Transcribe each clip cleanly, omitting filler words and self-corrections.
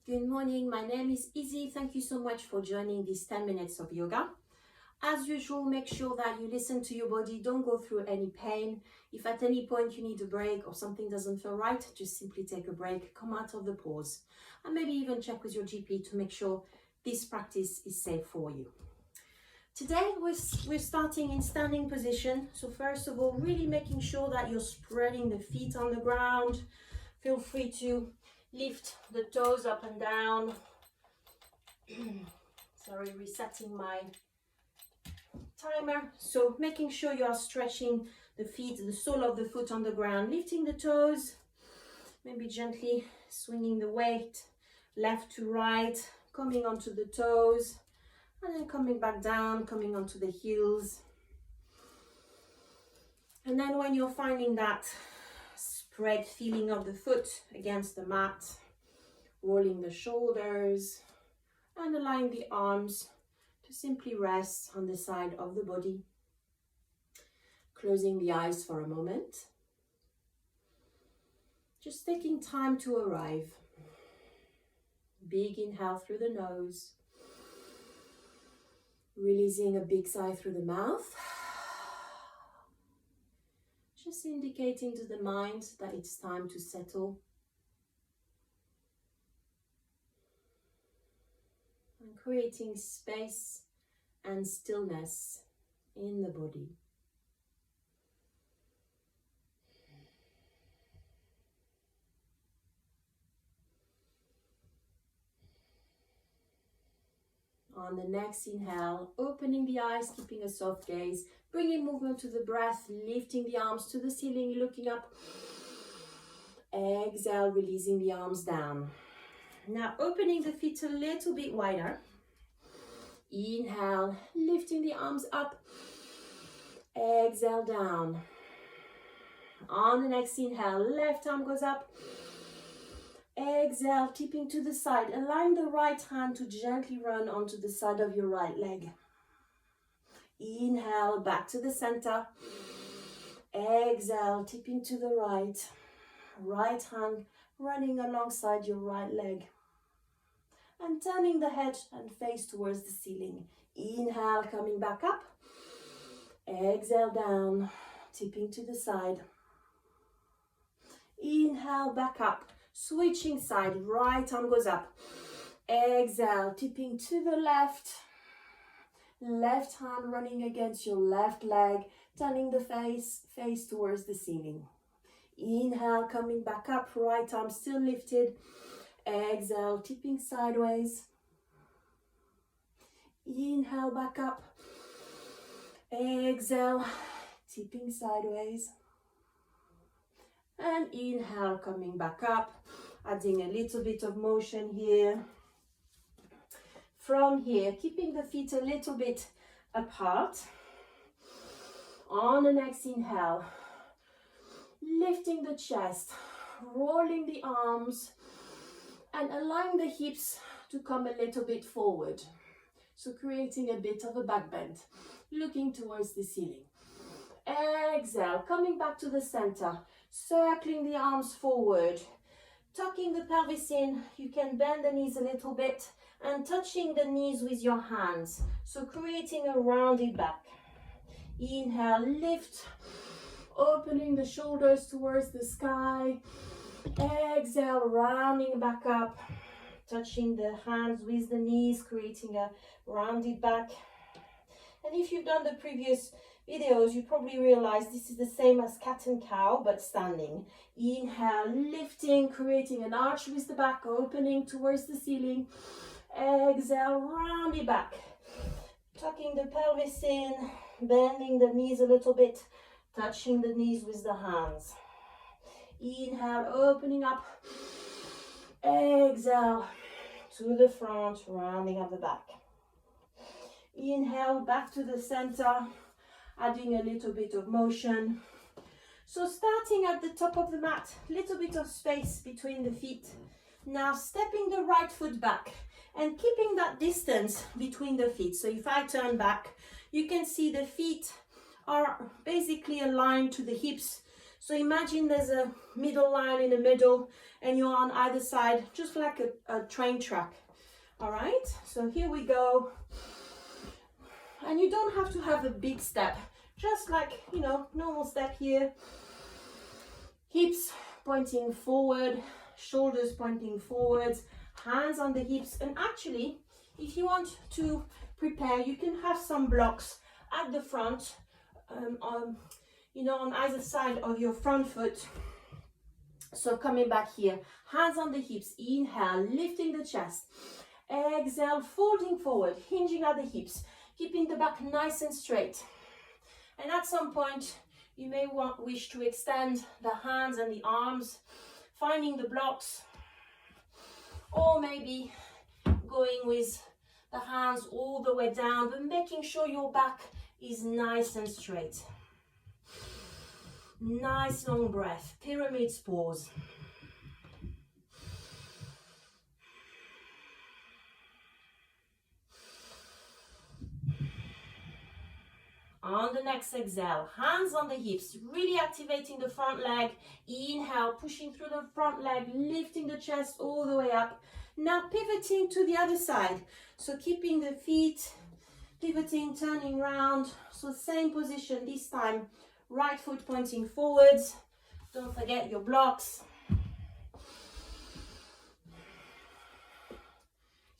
Good morning, my name is Izzie. Thank you so much for joining these 10 minutes of yoga. As usual, make sure that you listen to your body, don't go through any pain. If at any point you need a break or something doesn't feel right, just simply take a break, come out of the pause, and maybe even check with your GP to make sure this practice is safe for you. Today we're starting in standing position. So first of all, really making sure that you're spreading the feet on the ground. Feel free to lift the toes up and down. Sorry, resetting my timer. So making sure you are stretching the feet, the sole of the foot on the ground, lifting the toes, maybe gently swinging the weight left to right, coming onto the toes, and then coming back down, coming onto the heels. And then when you're finding that spread feeling of the foot against the mat, rolling the shoulders and allowing the arms to simply rest on the side of the body. Closing the eyes for a moment. Just taking time to arrive. Big inhale through the nose. Releasing a big sigh through the mouth. Just indicating to the mind that it's time to settle. And creating space and stillness in the body. On the next inhale, opening the eyes, keeping a soft gaze, bringing movement to the breath, lifting the arms to the ceiling, looking up. Exhale, releasing the arms down. Now opening the feet a little bit wider. Inhale, lifting the arms up. Exhale, down. On the next inhale, left arm goes up. Exhale, tipping to the side. Align the right hand to gently run onto the side of your right leg. Inhale, back to the center. Exhale, tipping to the right. Right hand running alongside your right leg. And turning the head and face towards the ceiling. Inhale, coming back up. Exhale, down, tipping to the side. Inhale, back up. Switching side, right arm goes up. Exhale, tipping to the left. Left hand running against your left leg, turning the face towards the ceiling. Inhale, coming back up, right arm still lifted. Exhale, tipping sideways. Inhale, back up. Exhale, tipping sideways. And inhale, coming back up, adding a little bit of motion here. From here, keeping the feet a little bit apart. On the next inhale, lifting the chest, rolling the arms, and allowing the hips to come a little bit forward. So creating a bit of a back bend, looking towards the ceiling. Exhale, coming back to the center, circling the arms forward, tucking the pelvis in. You can bend the knees a little bit and touching the knees with your hands. So creating a rounded back. Inhale, lift, opening the shoulders towards the sky. Exhale, rounding back up, touching the hands with the knees, creating a rounded back. And if you've done the previous videos, you probably realize this is the same as cat and cow, but standing. Inhale, lifting, creating an arch with the back, opening towards the ceiling. Exhale, round it back. Tucking the pelvis in, bending the knees a little bit, touching the knees with the hands. Inhale, opening up. Exhale, to the front, rounding up the back. Inhale, back to the center, adding a little bit of motion. So starting at the top of the mat, little bit of space between the feet. Now stepping the right foot back and keeping that distance between the feet. So if I turn back, you can see the feet are basically aligned to the hips. So imagine there's a middle line in the middle and you're on either side, just like a train track. All right, so here we go. And you don't have to have a big step, just like, you know, normal step here. Hips pointing forward, shoulders pointing forwards, hands on the hips. And actually, if you want to prepare, you can have some blocks at the front, you know, on either side of your front foot. So coming back here, hands on the hips, inhale, lifting the chest. Exhale, folding forward, hinging at the hips, keeping the back nice and straight. And at some point, you may wish to extend the hands and the arms, finding the blocks, or maybe going with the hands all the way down, but making sure your back is nice and straight. Nice long breath, pyramid pose. On the next exhale, hands on the hips, really activating the front leg. Inhale, pushing through the front leg, lifting the chest all the way up. Now pivoting to the other side. So keeping the feet, pivoting, turning round. So same position this time, right foot pointing forwards. Don't forget your blocks.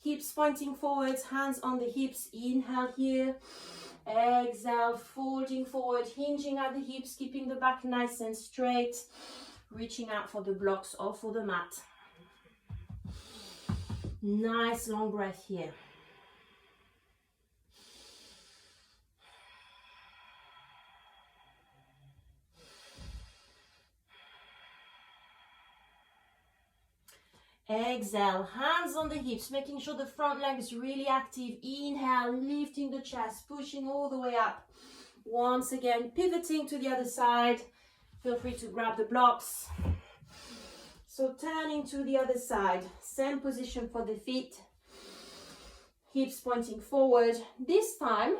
Hips pointing forwards, hands on the hips. Inhale here. Exhale, folding forward, hinging at the hips, keeping the back nice and straight, reaching out for the blocks or for the mat. Nice long breath here. Exhale, hands on the hips, making sure the front leg is really active. Inhale, lifting the chest, pushing all the way up. Once again, pivoting to the other side. Feel free to grab the blocks. So turning to the other side, same position for the feet. Hips pointing forward. This time,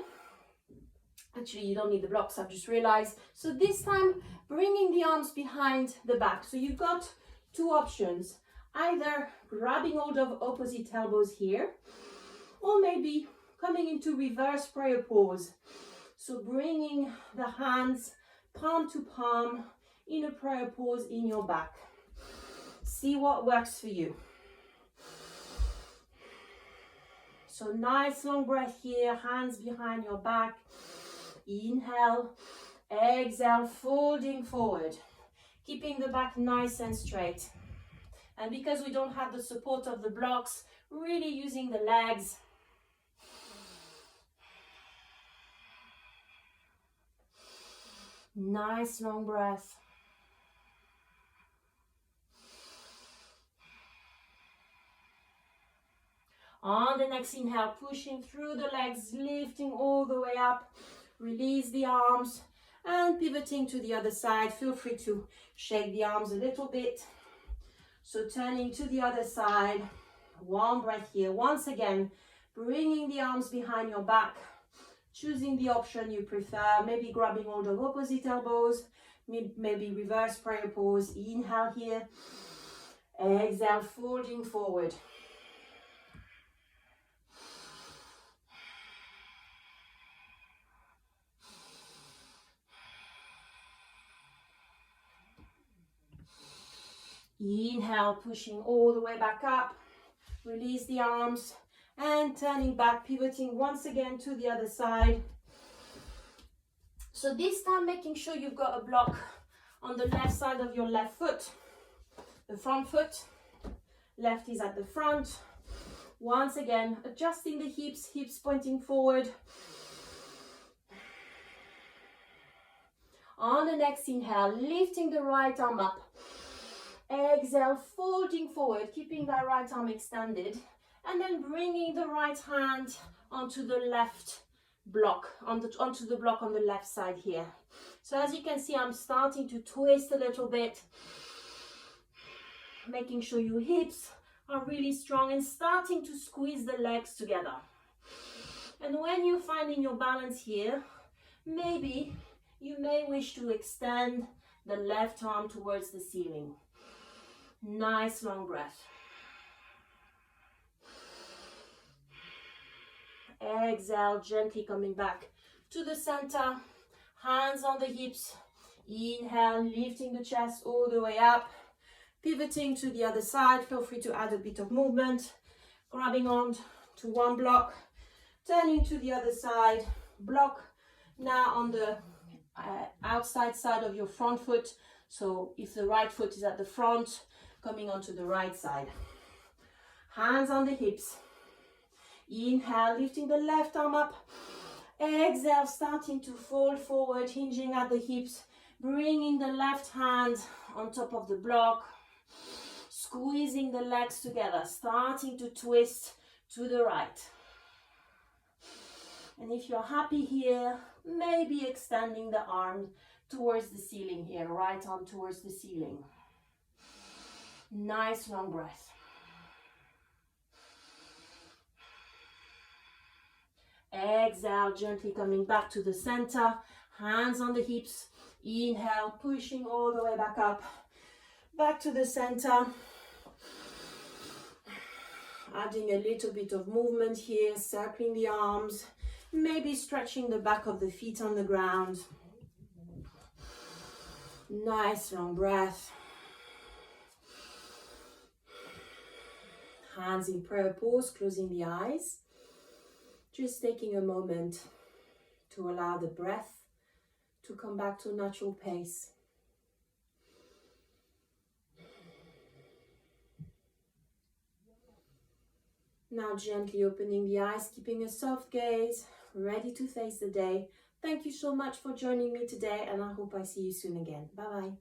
actually you don't need the blocks, I've just realized. So this time, bringing the arms behind the back. So you've got two options. Either grabbing hold of opposite elbows here, or maybe coming into reverse prayer pose. So bringing the hands palm to palm in a prayer pose in your back. See what works for you. So nice long breath here, hands behind your back. Inhale, exhale, folding forward, keeping the back nice and straight. And because we don't have the support of the blocks, really using the legs. Nice long breath. On the next inhale, pushing through the legs, lifting all the way up. Release the arms and pivoting to the other side. Feel free to shake the arms a little bit. So turning to the other side, one breath here. Once again, bringing the arms behind your back, choosing the option you prefer, maybe grabbing hold of opposite elbows, maybe reverse prayer pose. Inhale here, exhale, folding forward. Inhale, pushing all the way back up. Release the arms and turning back, pivoting once again to the other side. So this time making sure you've got a block on the left side of your left foot, the front foot. Left is at the front. Once again, adjusting the hips, hips pointing forward. On the next inhale, lifting the right arm up. Exhale, folding forward, keeping that right arm extended, and then bringing the right hand onto the left block, onto the block on the left side here. So as you can see, I'm starting to twist a little bit, making sure your hips are really strong and starting to squeeze the legs together. And when you're finding your balance here, maybe you may wish to extend the left arm towards the ceiling. Nice long breath. Exhale, gently coming back to the center. Hands on the hips. Inhale, lifting the chest all the way up. Pivoting to the other side. Feel free to add a bit of movement. Grabbing on to one block. Turning to the other side. Block now on the outside side of your front foot. So if the right foot is at the front, coming onto the right side. Hands on the hips. Inhale, lifting the left arm up. Exhale, starting to fold forward, hinging at the hips. Bringing the left hand on top of the block. Squeezing the legs together, starting to twist to the right. And if you're happy here, maybe extending the arm towards the ceiling here, right arm towards the ceiling. Nice long breath. Exhale, gently coming back to the center, hands on the hips. Inhale, pushing all the way back up, back to the center. Adding a little bit of movement here, circling the arms, maybe stretching the back of the feet on the ground. Nice long breath. Hands in prayer pose, closing the eyes. Just taking a moment to allow the breath to come back to a natural pace. Now gently opening the eyes, keeping a soft gaze, ready to face the day. Thank you so much for joining me today, and I hope I see you soon again. Bye-bye.